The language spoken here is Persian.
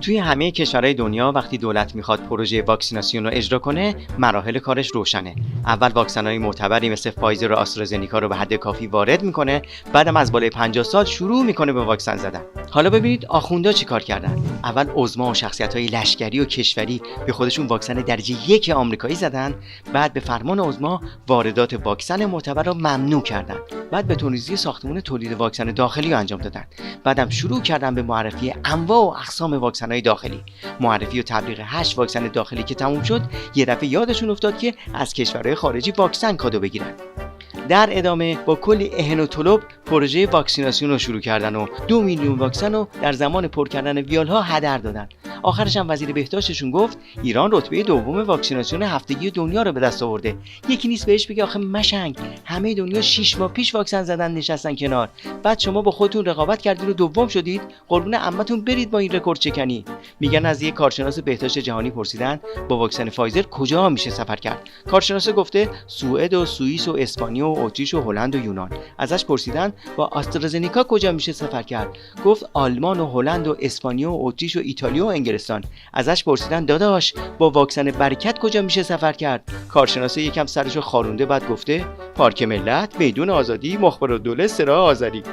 توی همه کشورهای دنیا وقتی دولت میخواد پروژه واکسیناسیون رو اجرا کنه، مراحل کارش روشنه. اول واکسن‌های معتبری مثل فایزر و آسترازنیکا رو به حد کافی وارد میکنه، بعدم از بالای 50 سال شروع میکنه به واکسن زدن. حالا ببینید آخوندا چیکار کردن. اول عظما و شخصیت‌های لشکری و کشوری به خودشون واکسن درجه 1 آمریکایی زدن، بعد به فرمان عظما واردات واکسن معتبر رو ممنوع کردن. بعد به تونیزی ساختمان تولید واکسن داخلی رو انجام دادن. بعدم شروع کردن به معرفی انواع و اقسام واکسن‌های داخلی. معرفی و تبلیغ 8 واکسن داخلی که تموم شد، یه دفعه یادشون افتاد که از کشورهای خارجی واکسن کادو بگیرن. در ادامه با کلی اهن و طلب پروژه واکسیناسیون رو شروع کردن و 2 میلیون واکسن رو در زمان پر کردن ویالها هدر دادن. آخرش هم وزیر بهداشتشون گفت ایران رتبه دوم واکسیناسیون هفتگی دنیا رو به دست آورده. یکی نیست بهش بگه آخه مشنگ، همه دنیا 6 ماه پیش واکسن زدن نشستن کنار، بعد شما با خودتون رقابت کردید و دوم شدید. قربون عمتون برید با این رکورد چکنی. میگن از یک کارشناس بهداشت جهانی پرسیدن با واکسن فایزر کجا میشه سفر کرد. کارشناس گفته سوئد و سوئیس و اسپانیا و اتریش و هلند و یونان. ازش پرسیدن با آسترازنیکا کجا میشه سفر کرد. گفت آلمان و هلند و اسپانیا و اتریش و ایتالیا و انگلستان. ازش پرسیدن داداش با واکسن برکت کجا میشه سفر کرد. کارشناس یکم سرشو خارونده بعد گفته پارک ملت، میدون آزادی، مخبرالدوله، سراح آذری.